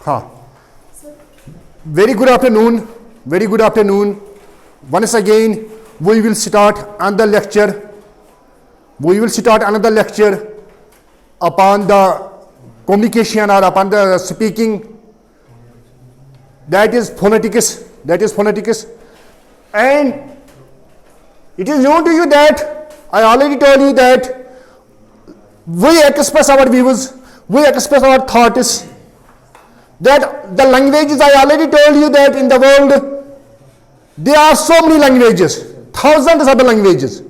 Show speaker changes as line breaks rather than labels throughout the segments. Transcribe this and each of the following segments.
हाँ, very good afternoon, very good afternoon. Once again, we will start another lecture. We will start another lecture upon the communication or upon the speaking. That is phonetics. That is phonetics. And it is known to you that I already told you that we express our views, we express our thoughts. That the languages, I already told you that in the world there are so many languages, thousands of the languages.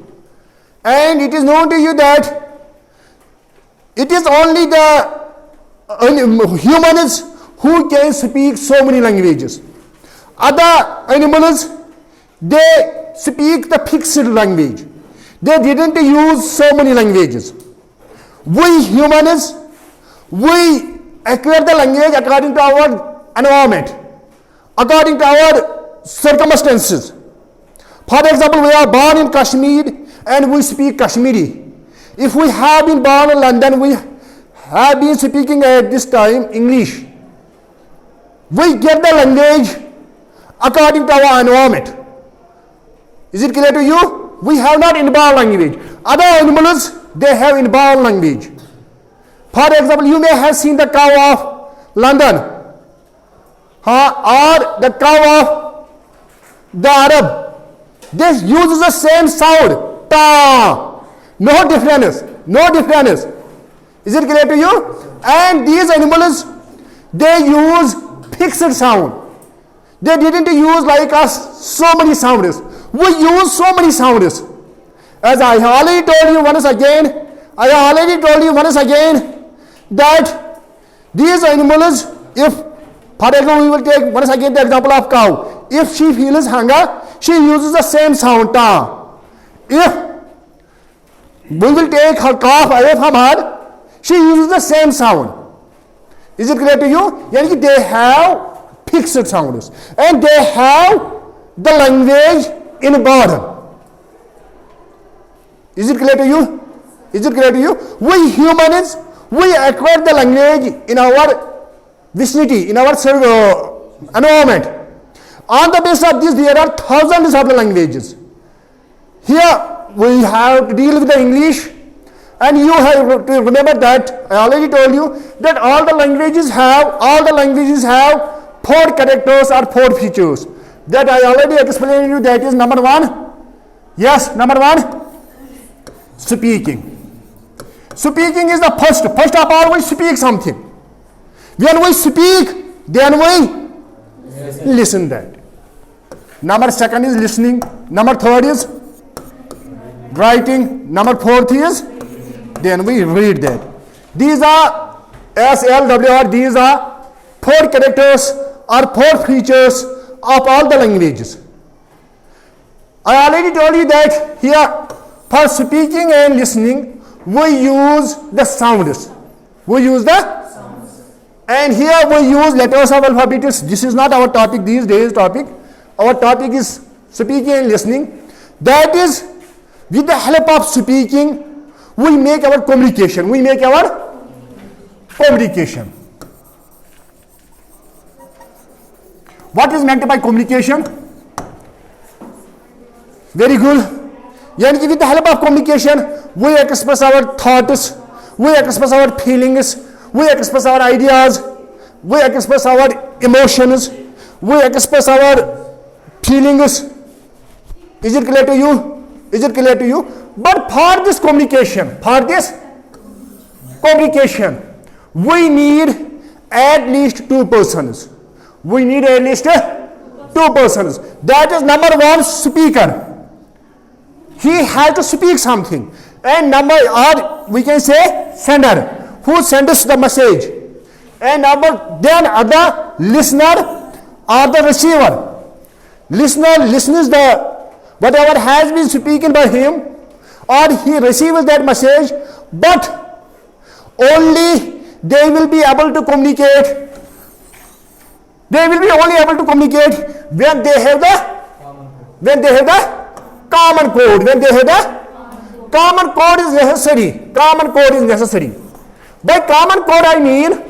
And it is known to you that it is only the humans who can speak so many languages. Other animals, they speak the fixed language. They didn't use so many languages. We humans, we acquire the language according to our environment, according to our circumstances. For example, we are born in Kashmir and we speak Kashmiri. If we have been born in London, we have been speaking at this time English. We get the language according to our environment. Is it clear to you? We have not inborn language. Other animals, they have inborn language. For example, you may have seen the cow of London, or the cow of the Arab. This uses the same sound, ta. No difference, no difference. Is it clear to you? And these animals, they use fixed sound. They didn't use like us so many sounds. We use so many sounds. As I already told you once again, that these animals, if, for example, we will take once again the example of cow. If she feels hunger, she uses the same sound, ta. If we will take her calf away from her, she uses the same sound. Is it clear to you? Yani they have fixed sounds and they have the language in border. Is it clear to you? Is it clear to you? We humans, we acquire the language in our vicinity, in our environment. On the basis of this, there are thousands of the languages. Here we have to deal with the English, and you have to remember that I already told you that all the languages have 4 characters or 4 features. That I already explained to you. That is number 1. Yes, number 1, speaking. Speaking is the first of all, we speak something. When we speak, then we listen that. Number 2 is listening. Number 3 is writing. Number 4 is then we read that. These are SLWR, these are 4 characters or 4 features of all the languages. I already told you that here for speaking and listening, we use the sounds. We use the sounds. And here we use letters of alphabet. This is not our topic these days topic. Our topic is speaking and listening. That is, with the help of speaking, we make our communication. We make our communication. What is meant by communication? Very good. Yani with the help of communication, we express our thoughts, we express our feelings, we express our ideas, we express our emotions, we express our feelings. Is it clear to you? Is it clear to you? But for this communication, we need at least 2 persons. We need at least 2 persons. That is number 1, speaker. He has to speak something. And number, or we can say sender, who sends the message. And then other listener or the receiver. Listener listens the whatever has been spoken by him, or he receives that message, but only they will be able to communicate. They will be only able to communicate when they have the common code. When they have the common code is necessary. Common code is necessary. By common code I mean,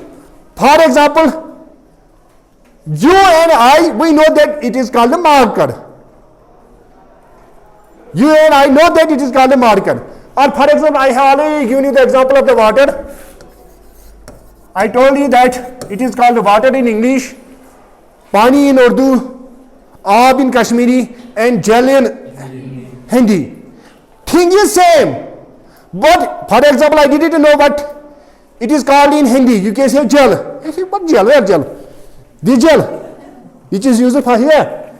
for example, You and I, we know that it is called a marker. You and I know that it is called a marker. Or for example, I have already given you the example of the water. I told you that it is called water in English, pani in Urdu, aab in Kashmiri, and jal in Hindi. Thing is same. But for example, I didn't know what it is called in Hindi. You can say jal. I say, what jal? Where jal? This gel, which is used for here.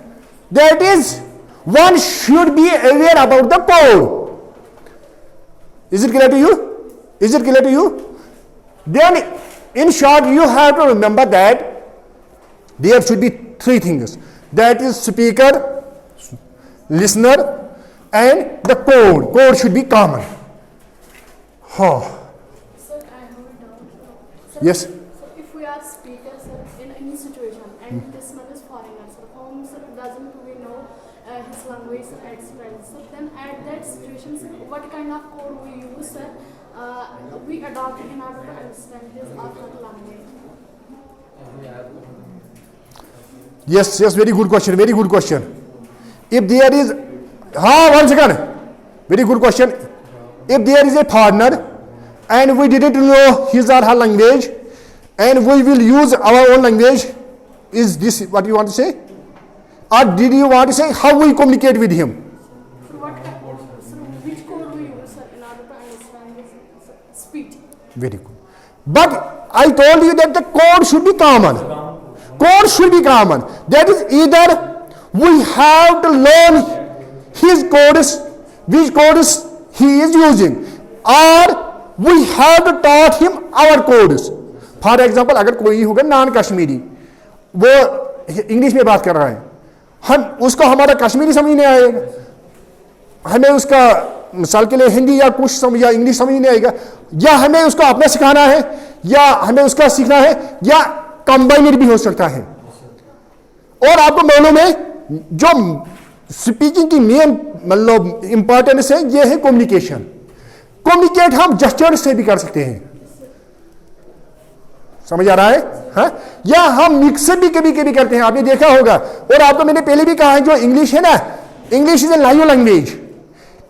That is, one should be aware about the pore. Is it clear to you? Is it clear to you? Then, in short, you have to remember that there should be three things. That is speaker, listener, and the code. Code should be common. Oh.
Sir, I have a doubt. Sir,
Yes.
So if we are speakers in any situation and this man is foreigner, so whom doesn't we know his language express? So then at that situation, sir, what kind of code we use, sir, we adopt in order to understand his or her language?
Yes, very good question, very good question. If there is, one second, very good question. If there is a foreigner and we didn't know his or her language and we will use our own language, is this what you want to say? Or did you want to say how we communicate with him?
So which code we use, sir, in order to understand his speech?
Very good. But I told you that the code should be common. Code should be common. That is, either we have to learn his codes, which codes he is using, or we have to taught him our codes. For example, अगर कोई होगा non Kashmiri, वो English में बात कर रहा है, हम उसको हमारा कश्मीरी समझ नहीं आएगा, हमें उसका मिसाल के लिए हिंदी या कुछ समझ या इंग्लिश समझ नहीं आएगा, या हमें उसको अपना सिखाना है या हमें उसका सीखना है, या कंबाइनड भी हो सकता है. और आपको मालूम है जो स्पीकिंग की मेन मतलब इंपॉर्टेंस है, ये है कम्युनिकेशन. कम्युनिकेट हम जेस्चर से भी कर सकते हैं, समझ आ रहा है? हाँ? या हम मिक्स भी कभी कभी करते हैं, आपने देखा होगा. और आपको मैंने पहले भी कहा है, जो इंग्लिश है ना, English is a live language.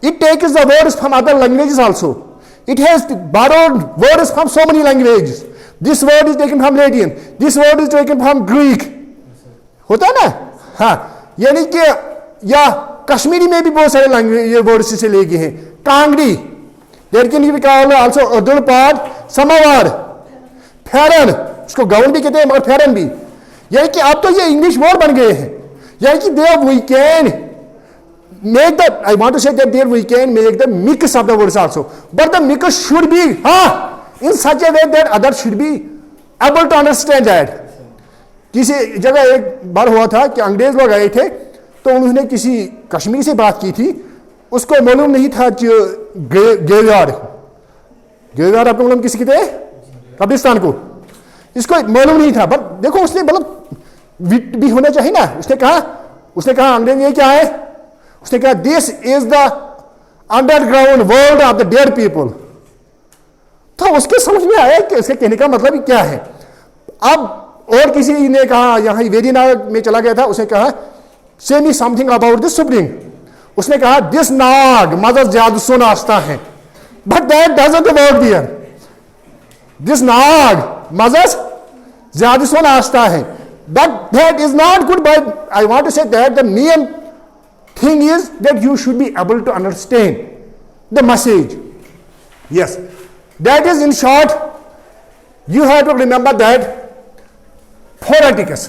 It takes the words from other languages also. It has borrowed words from so many languages. This word is taken from Latin, this word is taken from Greek. होता है ना? हाँ, यानी कि या कश्मीरी में भी बहुत सारे लैंग्वेज वर्ड्स से ले गए हैं. Kangri, there can be called also other part, samovar, pheran, उसको गाउन भी कहते हैं मगर फेरन भी. यानी कि अब तो ये इंग्लिश वर्ड बन गए हैं. यानी कि there we can make the, I want to say that there we can make the mix of the words also, but the mix should be in such a way that others should be able to understand that. किसी जगह एक बार हुआ था कि अंग्रेज लोग आए थे, तो उन्होंने किसी कश्मीरी से बात की थी, उसको मालूम नहीं था कि ग्रेवयार्ड आपको मालूम किसी थे, कब्रिस्तान को, इसको मालूम नहीं था. बट देखो उसने मतलब विट भी होना चाहिए ना. उसने कहा अंग्रेज ये क्या है, उसने कहा this is the underground world of the dead people. तो उसके समझ में आया कि इसके कहने का मतलब क्या है. अब और किसी ने कहा, यहां वेदीनाग में चला गया था, उसने कहा say me something about this spring. उसने कहा दिस नाग मदर जादू नाचता है, but that doesn't work there. This नाग मदर जादू नाचता है, but that is not good. But I want to say that the main thing is that you should be able to understand the message. Yes, that is in short. You have to remember that phonetics.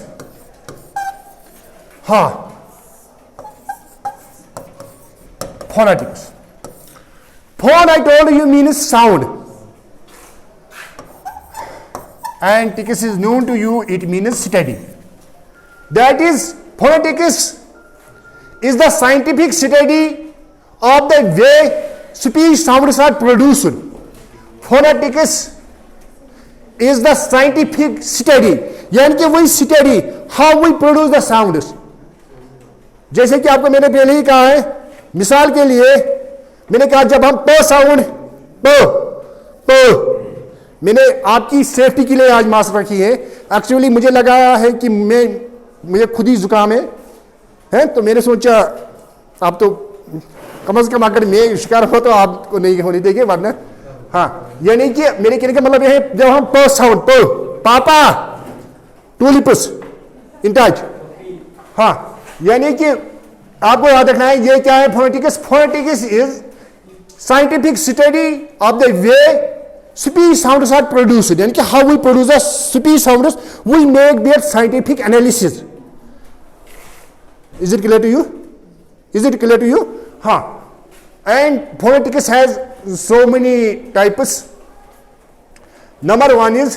Phonetics. Phone, I told you, means sound, and tics is known to you, it means steady. That is, phonetics is the scientific study of the way speech sounds are produced. Phonetics is the scientific study, यानी कि वही study how we produce the sounds. जैसे कि आपको मैंने पहले ही कहा है, मिसाल के लिए मैंने कहा जब हम प साउंड प मैंने आपकी सेफ्टी के लिए आज मास्क रखी है। एक्चुअली मुझे लगा है कि मुझे खुद ही जुकाम है तो मैंने सोचा आप तो कम से कम अगर मैं शिकार हो तो आपको नहीं होने देंगे, वरना हाँ, यानी कि मेरे कहने का मतलब यह है जब हम प साउंड प पापा टूलिपस इन टच, हाँ, यानी कि आपको याद रखना है ये क्या है phonetics. Phonetics is scientific study of the way speech sounds are produced, यानी कि how we produce the speech sounds, we make their scientific analysis. Is it clear to you? Is it clear to you? हाँ, and phonetics has so many types. Number one is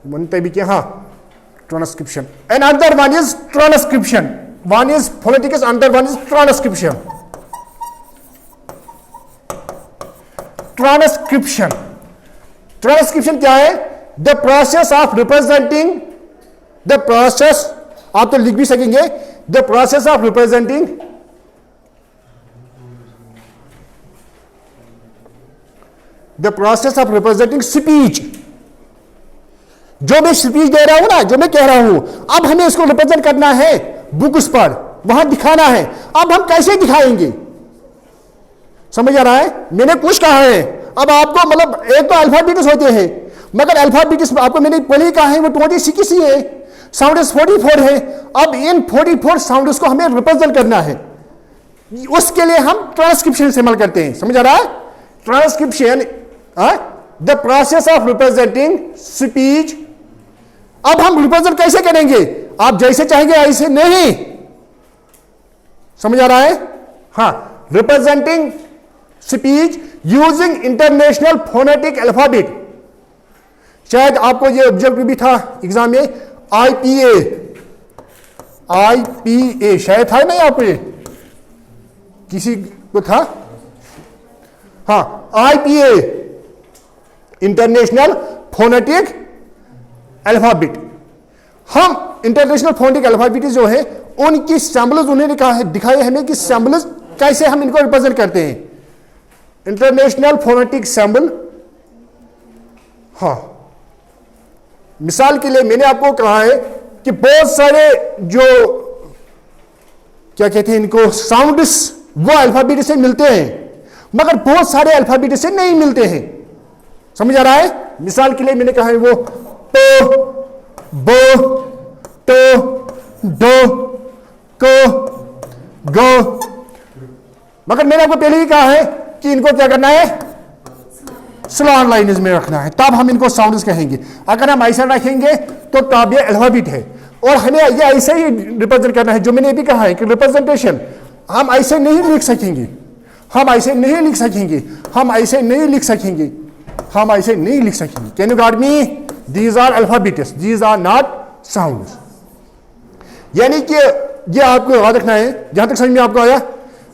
one type क्या, हाँ, transcription. Another one is transcription. One is phoneticus, another one is transcription. Transcription. Transcription क्या है? The process of representing, the process, आप तो लिख भी सकेंगे, the process of representing the process of representing speech. जो मैं स्पीच दे रहा हूं ना, जो मैं कह रहा हूं, अब हमें इसको रिप्रेजेंट करना है बुक्स पर, वहां दिखाना है। अब हम कैसे दिखाएंगे? समझ आ रहा है? मैंने कुछ कहा है, अब आपको मतलब एक तो अल्फाबेट्स होते हैं, मगर अल्फाबेट्स आपको मैंने पहले ही कहा है वो 26 ही है, साउंड्स 44 है। अब इन 44 साउंड्स को हमें रिप्रेजेंट करना है, उसके लिए हम ट्रांसक्रिप्शन इस्तेमाल करते हैं। समझ आ रहा है? Transcription the process of representing speech. अब हम रिप्रेजेंट कैसे करेंगे? आप जैसे चाहेंगे ऐसे नहीं। समझ आ रहा है? हाँ, representing speech using international phonetic alphabet. शायद आपको ये ऑब्जेक्टिव भी था एग्जाम में, आईपीए शायद था नहीं, आप किसी को था? हाँ, आईपीए इंटरनेशनल फोनेटिक अल्फाबेट। हम इंटरनेशनल फोनेटिक अल्फाबेट जो है उनकी सैम्पल्स उन्होंने कहा है, दिखाए हमें कि सैम्पल्स कैसे हम इनको रिप्रेजेंट करते हैं। इंटरनेशनल फोनेटिक सैम्पल, हाँ, मिसाल के लिए मैंने आपको कहा है कि बहुत सारे जो क्या कहते हैं इनको साउंड्स वो अल्फाबेट से मिलते हैं, मगर बहुत सारे अल्फाबेट से नहीं मिलते हैं। समझ आ रहा है? मिसाल के लिए मैंने कहा है वो तो, बो, तो, दो, को, गो, मगर मैंने आपको पहले ही कहा है कि इनको क्या करना है? स्लॉन लाइन्स में रखना है, तब हम इनको साउंड्स कहेंगे। अगर हम ऐसा रखेंगे तो तब ये अल्फाबेट है, और हमें ये ऐसे ही रिप्रेजेंट करना है। जो मैंने भी कहा है कि रिप्रेजेंटेशन हम ऐसे नहीं लिख सकेंगे, हम ऐसे नहीं लिख सकेंगे, हम ऐसे नहीं लिख सकेंगे, हम ऐसे नहीं लिख सकेंगे। Can you got me? These are alphabets, these are not sounds. यानी कि ये आपको याद रखना है। जहां तक समझ में आपको आया?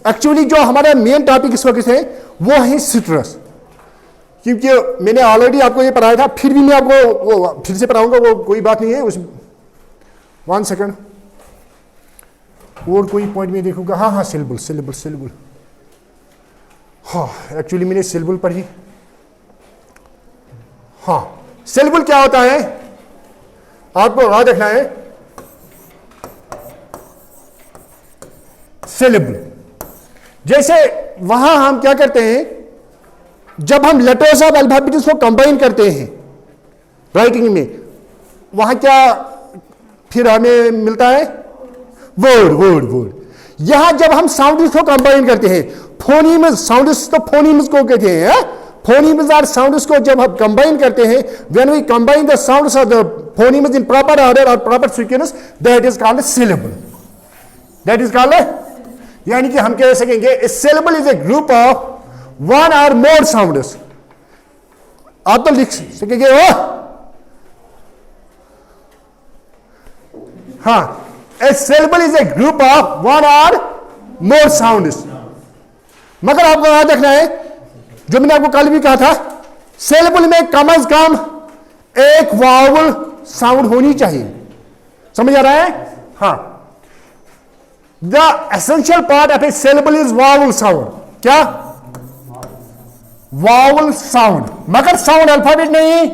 एक्चुअली जो हमारा मेन टॉपिक इस वक्त है वो है सिट्रस, क्योंकि मैंने ऑलरेडी आपको ये पढ़ाया था, फिर भी मैं आपको वो फिर से पढ़ाऊंगा, वो कोई बात नहीं है। उस 1 सेकंड और कोई पॉइंट में देखूंगा। हाँ हाँ, सिलेबल सिलेबल सिलेबल, हाँ, एक्चुअली मैंने सिलेबल पढ़ी। हाँ, सिलेबल क्या होता है आपको याद रखना है। सिलेबल जैसे वहां हम क्या करते हैं, जब हम लेटर्स ऑफ अल्फाबेट्स को कंबाइन करते हैं राइटिंग में, वहां क्या फिर हमें मिलता है? Word word word. यहां जब हम साउंड्स को कंबाइन करते हैं, फोनीम्स, साउंड्स तो फोनीम्स को कहते हैं। फोनीम्स आर साउंड्स को जब हम कंबाइन करते हैं, when we combine the sounds of the phonemes in proper order और proper sequence, that is called syllable. That is called, यानी कि हम कह सकेंगे a syllable is a group of 1 or more sounds. आप तो लिख सकेंगे वो, हाँ, a syllable is a group of 1 or more sounds. मगर आपको याद रखना है, जो मैंने आपको कल भी कहा था, सिलेबल में कम से कम एक वावल साउंड होनी चाहिए। समझ आ रहा है? हाँ, the essential part of a syllable is vowel sound. क्या? वावल साउंड, मगर साउंड अल्फाबेट नहीं,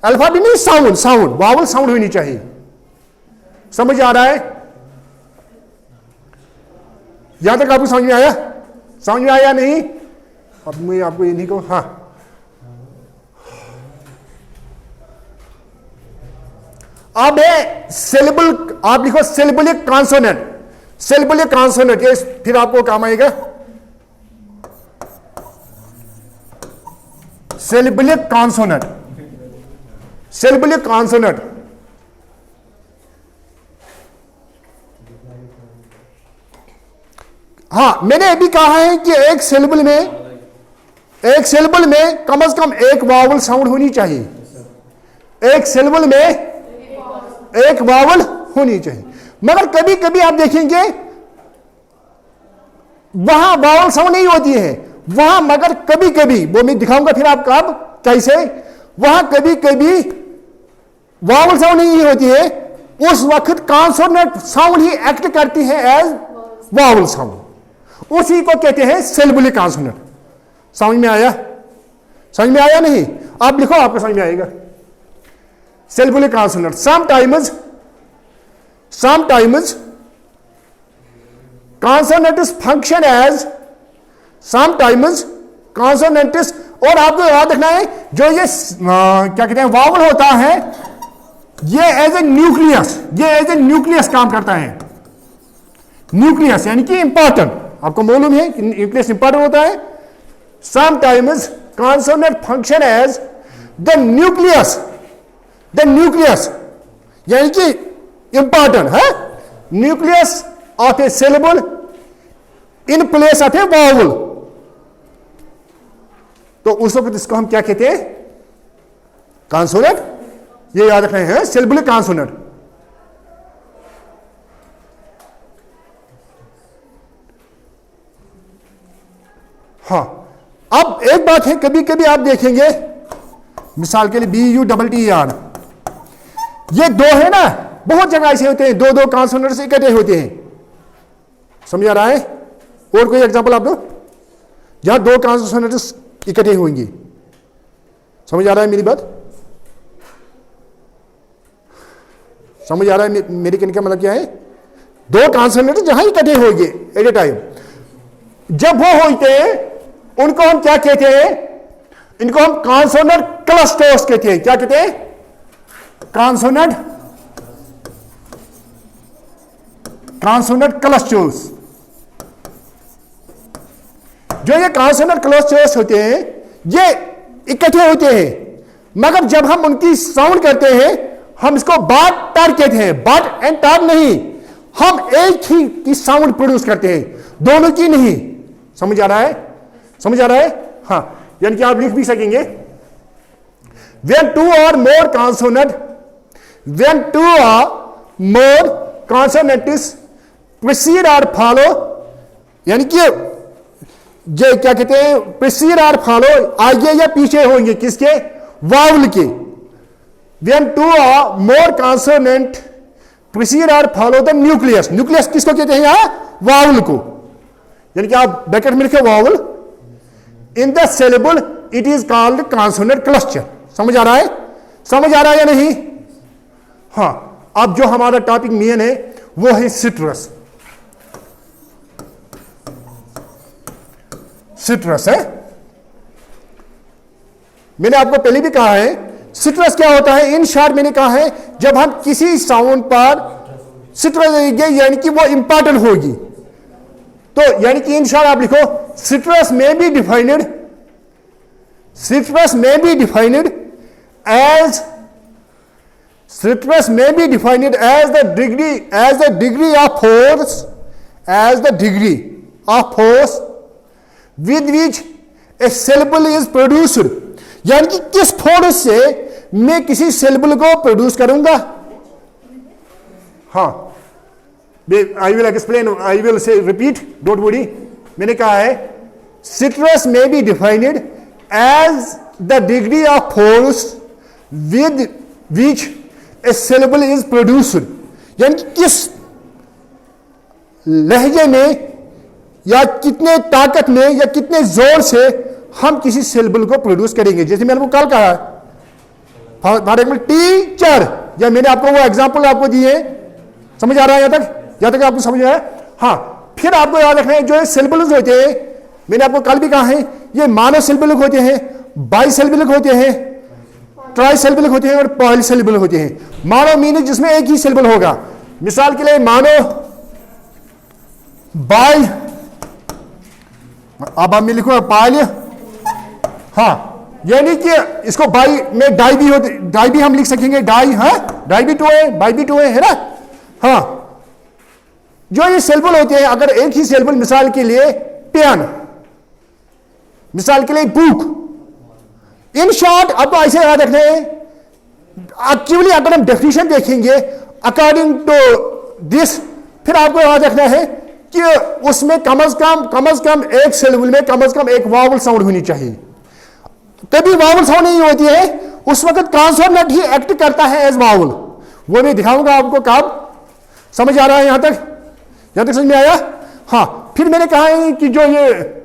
अल्फाबेट नहीं, साउंड, साउंड, वावल साउंड होनी चाहिए। समझ आ रहा है? यहां तक आपको समझ में आया? समझ में आया नहीं? अब मैं आपको ये नहीं कहूं। हाँ, अब है सिलेबल, आप लिखो सिलेबलिक कॉन्सोनेंट, सिलेबलिक कॉन्सोनेंट, ये फिर आपको काम आएगा। सिलेबलिक कॉन्सोनेंट, सिलेबलिक कॉन्सोनेंट, हाँ, मैंने अभी कहा है कि एक सिलेबल में, एक सिलेबल में कम से कम एक वावल साउंड होनी चाहिए, एक सिलेबल में एक वावल होनी चाहिए। मगर कभी कभी आप देखेंगे वहां वावल साउंड नहीं होती है वहां, मगर कभी कभी, वो मैं दिखाऊंगा फिर आपको अब कैसे, वहां कभी कभी वावल साउंड नहीं होती है, उस वक्त कॉन्सोनेंट साउंड ही एक्ट करती है एज वावल साउंड, उसी को कहते हैं सिलेबलिक कॉन्सोनेंट। समझ में आया? समझ में आया नहीं? आप लिखो, आपको समझ में आएगा। सिलेबलिक consonant, sometimes consonants function as, sometimes consonants, और आपको याद रखना है जो ये क्या कहते हैं वावल होता है, ये एज ए न्यूक्लियस, ये एज ए न्यूक्लियस काम करता है। न्यूक्लियस यानी कि इंपॉर्टेंट, आपको मालूम है कि न्यूक्लियस इंपॉर्टेंट होता है। Sometimes consonant function as the nucleus, the nucleus यानी कि इंपॉर्टेंट है, nucleus of a syllable in place of a vowel. तो उस वक्त इसको हम क्या कहते हैं? कॉन्सोनेंट। ये याद रखना है, सिलेबलिक कॉन्सोनेंट। हाँ, अब एक बात है, कभी कभी आप देखेंगे, मिसाल के लिए BUTTER, ये दो है ना, बहुत जगह ऐसे होते हैं, दो दो कॉन्सोनेंट्स इकट्ठे होते हैं। समझ आ रहा है? और कोई एग्जांपल आप दो जहां दो कॉन्सोनेंट्स इकट्ठे होंगे। समझ आ रहा है मेरी बात? समझ आ रहा है मेरे कहने का मतलब क्या है? दो कॉन्सोनेंट जहां इकट्ठे होंगे एट ए टाइम, जब वो होते हैं उनको हम क्या कहते हैं? इनको हम कॉन्सोनेंट क्लस्टर्स कहते हैं। क्या कहते हैं? Consonant clusters. जो ये कॉन्सोनेंट क्लस्टर्स होते हैं ये इकट्ठे होते हैं, मगर जब हम उनकी साउंड करते हैं हम इसको बाट टार कहते हैं। बाट एंड टार नहीं, हम एक ही की साउंड प्रोड्यूस करते हैं, दोनों की नहीं। समझ आ रहा है? समझ आ रहा है? हाँ, यानी कि आप लिख भी सकेंगे, when two or more consonants precede or follow, यानी कि ये क्या कहते हैं? precede or follow, आगे या पीछे होंगे किसके? वावल के। when two or more consonants precede or follow the nucleus, nucleus किसको कहते हैं? यहां वावल को, यानी कि आप ब्रैकेट में लिखे vowel, in the syllable it is called consonant cluster. समझ आ रहा है? समझ आ रहा है या नहीं? हाँ, अब जो हमारा टॉपिक मेन है वो है सिट्रस। सिट्रस है, मैंने आपको पहले भी कहा है सिट्रस क्या होता है। इन शॉर्ट मैंने कहा है, जब हम किसी साउंड पर सिट्रस देंगे यानी कि वो इंपॉर्टेंट होगी, तो यानी कि इन शॉर्ट आप लिखो, citrus may be defined as the degree of force with which a syllable is produced, यानी कि किस फोर्स से मैं किसी सिलेबल को प्रोड्यूस करूंगा। हाँ, I will explain, I will say repeat, don't worry. मैंने कहा है stress may be defined as the degree of force with which a syllable is produced, यानी कि किस लहजे में या कितने ताकत में या कितने जोर से हम किसी सिलेबल को प्रोड्यूस करेंगे। जैसे मैंने आपको कल कहा फॉर एग्जाम्पल टीचर, या मैंने आपको वो एग्जाम्पल आपको दिए, समझ आ रहा है यहाँ तक आपको समझ आया? हाँ, फिर आपको याद रखना है जो सिलेबल्स होते हैं, मैंने आपको कल भी कहा है, ये मानो सिलेबलिक होते हैं, बाई सिलेबलिक होते हैं, ट्राई सिलेबलिक होते हैं और पॉली सिलेबलिक होते हैं। मानो मीनिंग जिसमें एक ही सिलेबल होगा। मिसाल के लिए मानो बाई, अब हम लिखो पाल, हाँ, यानी कि इसको बाई में डाई भी होते, डाई भी हम लिख सकेंगे, डाई, हाँ, डाई भी टू है, बाई भी टू है ना? हाँ, जो ये सिलेबल होते हैं, अगर एक ही सिलेबल, मिसाल के लिए पेन, मिसाल के लिए बुक, इन शॉर्ट आपको ऐसे याद रखना है। एक्चुअली अगर हम डेफिनेशन देखेंगे अकॉर्डिंग टू दिस, फिर आपको याद रखना है कि उसमें कम से कम एक सिलेबल में कम से कम एक वावल साउंड होनी चाहिए। तभी वावल साउंड नहीं होती है, उस वक्त कॉन्सोनेंट ही एक्ट करता है एज वावल। वो मैं दिखाऊंगा आपको कब। समझ आ रहा है? यहां तक समझ में आया? हाँ, फिर मैंने कहा है कि जो ये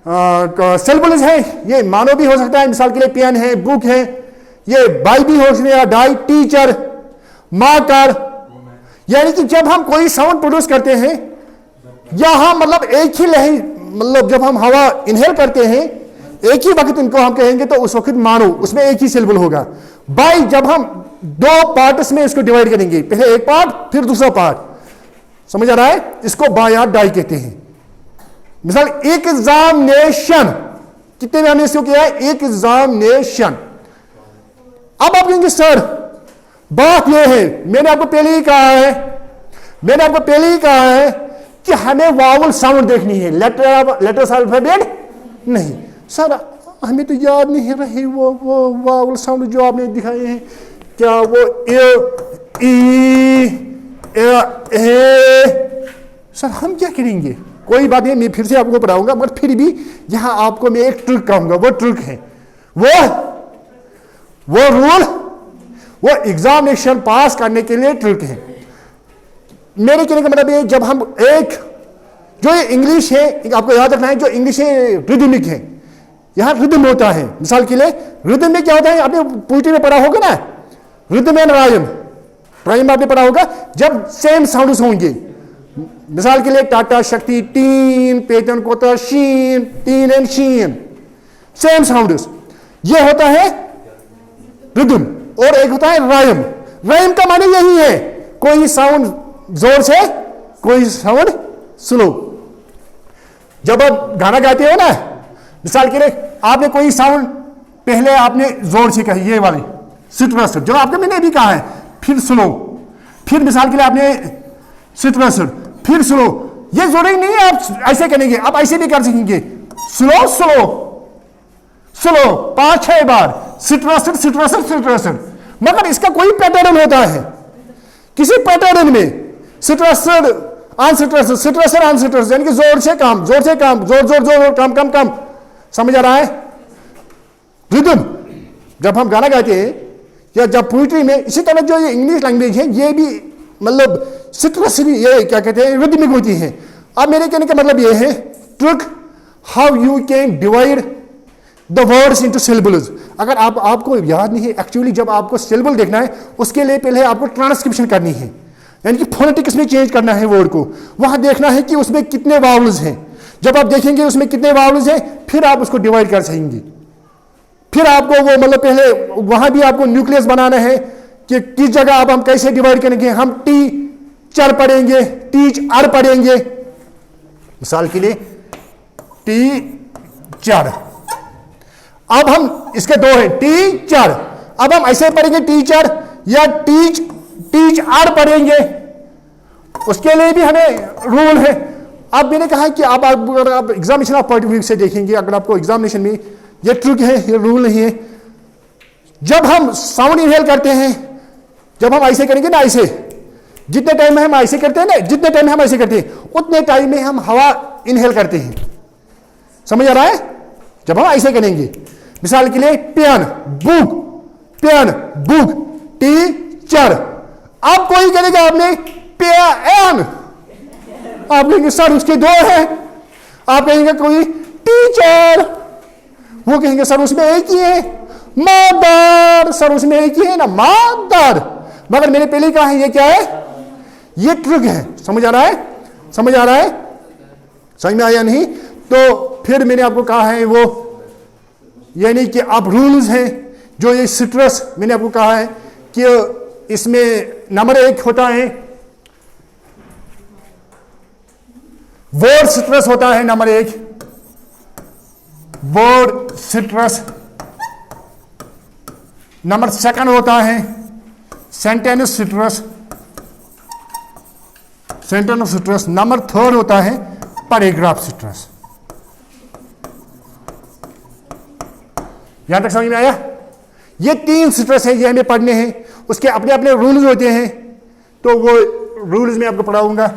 सिलेबल्स है, ये मानो भी हो सकता है, मिसाल के लिए पेन है, बुक है, ये बाई भी हो सकता है, डाई, टीचर, मार्कर। यानी कि जब हम कोई साउंड प्रोड्यूस करते हैं, या हम मतलब एक ही लहर, मतलब जब हम हवा इनहेल करते हैं एक ही वक्त इनको हम कहेंगे, तो उस वक्त मानो उसमें एक ही सिलेबल होगा। बाई जब हम दो पार्ट्स में इसको डिवाइड करेंगे, पहले एक पार्ट फिर दूसरा पार्ट, समझ आ रहा है? इसको बाई या डाई कहते हैं। मिसाल एग्जामिनेशन, कितने में हमने इसको किया है? एग्जामिनेशन। अब आप कहेंगे सर बात यह है, मैंने आपको पहले ही कहा है कि हमें वावल साउंड देखनी है, लेटर्स अल्फाबेट नहीं। सर हमें तो याद नहीं रहे वो वावल साउंड जो आपने दिखाए हैं, क्या वो ए। सर हम क्या करेंगे? कोई बात नहीं, मैं फिर से आपको पढ़ाऊंगा, मगर फिर भी यहां आपको मैं एक ट्रिक कहूंगा। वो ट्रिक है वो रूल, वो एग्जामिनेशन पास करने के लिए ट्रिक है। मेरे कहने का मतलब ये, जब हम एक जो ये इंग्लिश है, आपको याद रखना है, जो इंग्लिश है रिदमिक है, यहां रिदम होता है। मिसाल के लिए रिदम में क्या होता है, आपने पोइट्री में पढ़ा होगा ना, रिदम एंड राइम आपने पढ़ा होगा, जब सेम साउंड्स होंगे। मिसाल के लिए टाटा शक्ति टीन, पेटन कोता sheen, teen and sheen, same sounds, ये होता है रिदम। और एक होता है राइम। राइम का माने यही है, कोई साउंड जोर से, कोई साउंड स्लो। जब आप गाना गाते हो ना, मिसाल के लिए आपने कोई साउंड पहले आपने जोर से कही, ये वाली सिट्रस, जो आपने मैंने भी कहा है, फिर स्लो, फिर मिसाल के लिए आपने सिट्रस, फिर स्लो। ये जरूरी नहीं है आप ऐसे करेंगे, आप ऐसे भी कर सकेंगे, स्लो स्लो स्लो 5-6 बार, सिट्रस सिट्रस सिट्रस। मगर इसका कोई पैटर्न होता है, किसी पैटर्न में सिट्रस अनसिट्रस, सिट्रस अनसिट्रस, यानी कि जोर से काम, जोर से काम, जोर जोर जोर, कम कम कम। समझ आ रहा है? रिदम जब हम गाना गाते हैं या जब पोइट्री में, इसी तरह जो ये इंग्लिश लैंग्वेज है, ये भी मतलब सिट्रस भी, ये क्या कहते हैं, रिदमिक होती है। अब मेरे कहने का मतलब ये है trick, how you can divide the words into syllables. अगर आपको याद नहीं है, एक्चुअली जब आपको सिलेबल देखना है, उसके लिए पहले आपको ट्रांसक्रिप्शन करनी है, यानी कि फोनेटिक्स में चेंज करना है वर्ड को। वहां देखना है कि उसमें कितने वावल्स हैं। जब आप देखेंगे उसमें कितने वावल्स हैं, फिर आप उसको डिवाइड कर सकेंगे। फिर आपको वो मतलब पहले वहां भी आपको न्यूक्लियस बनाना है कि किस जगह अब हम कैसे डिवाइड करेंगे। हम टीचर पढ़ेंगे, टीचर पढ़ेंगे, मिसाल के लिए टीचर। अब हम इसके दो हैं, टीचर। अब हम ऐसे पढ़ेंगे टीचर या टीचर पढ़ेंगे, उसके लिए भी हमें रूल है। अब मैंने कहा कि अब अगर आप examination of point of view से देखेंगे, अगर आपको एग्जामिनेशन में ये ट्रिक है, ये रूल नहीं है। जब हम साउंड इनहेल करते हैं, जब हम ऐसे करेंगे ना, ऐसे जितने टाइम में हम ऐसे करते हैं ना, जितने टाइम में हम ऐसे करते हैं, उतने टाइम में हम हवा इनहेल करते हैं। समझ आ रहा है? जब हम ऐसे करेंगे, मिसाल के लिए पेन बुक टीचर। अब कोई करेगा आपने पेन, आप कहेंगे सर उसके दो है। आप कहेंगे कोई टीचर, वो कहेंगे सर उसमें एक ही है मदर, सर उसमें एक ही है ना मदर, मगर मैंने पहले कहा है ये क्या है, ये ट्रिक है। समझ आ रहा है, समझ आ रहा है, समझ में आया नहीं? तो फिर मैंने आपको कहा है वो यानी कि अब रूल्स हैं जो ये सिट्रस, मैंने आपको कहा है कि इसमें नंबर 1 होता है वर्ड सिट्रस होता है, नंबर 1 वर्ड सिट्रस, नंबर 2 होता है sentence citrus, sentence citrus, number 3 होता है पैराग्राफ सिट्रस। यहां तक समझ में आया? ये 3 सिट्रस है, ये हमें पढ़ने हैं, उसके अपने अपने रूल्स होते हैं, तो वो रूल्स में आपको पढ़ाऊंगा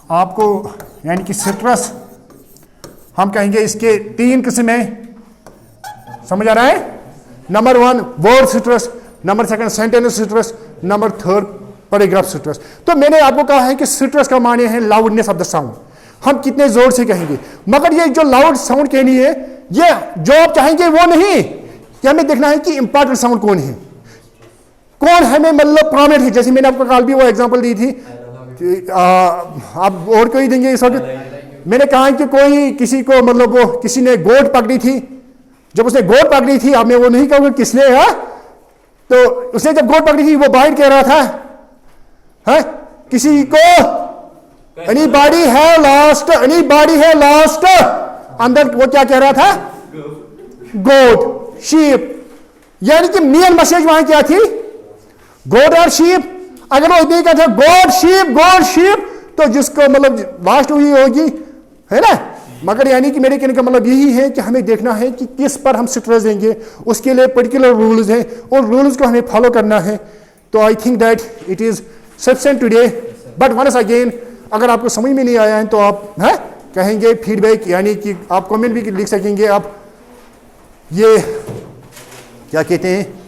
आपको। यानी कि सिट्रस हम कहेंगे इसके 3 किस्म हैं, समझ आ रहा है? Number 1 word citrus, number 2 sentence citrus, number 3 paragraph citrus. तो मैंने आपको कहा है कि सिट्रस का माने है लाउडनेस ऑफ द साउंड, हम कितने जोर से कहेंगे। मगर ये जो लाउड साउंड कहनी है, ये जो आप चाहेंगे वो नहीं, कि हमें देखना है कि इंपॉर्टेंट साउंड कौन है, कौन हमें मतलब प्रोमिनेंट है। जैसे मैंने आपको कल भी वो एग्जांपल दी थी, आप और कोई देंगे इस वक्त। मैंने कहा कि कोई किसी को मतलब वो किसी ने गोट पकड़ी थी, जब उसने गोट पकड़ी थी, आपने वो नहीं कहोगे किसने, है तो उसने जब गोट पकड़ी थी वो बाहर कह रहा था है किसी को anybody have lost, anybody have lost, अंदर वो क्या कह रहा था, गोट शीप, यानी कि मेन मैसेज वहां क्या थी, गोट और शीप। अगर वो इतनी कहता गोट शीप, तो जिसको मतलब लास्ट हुई होगी, है ना। मगर यानी कि मेरे कहने का मतलब यही है कि हमें देखना है कि किस पर हम स्ट्रेस देंगे, उसके लिए पर्टिकुलर रूल्स हैं और रूल्स को हमें फॉलो करना है। तो I think that it is sufficient today, but once again अगर आपको समझ में नहीं आया है तो आप हैं कहेंगे फीडबैक, यानी कि आप कमेंट भी लिख सकेंगे। आप ये क्या कहते हैं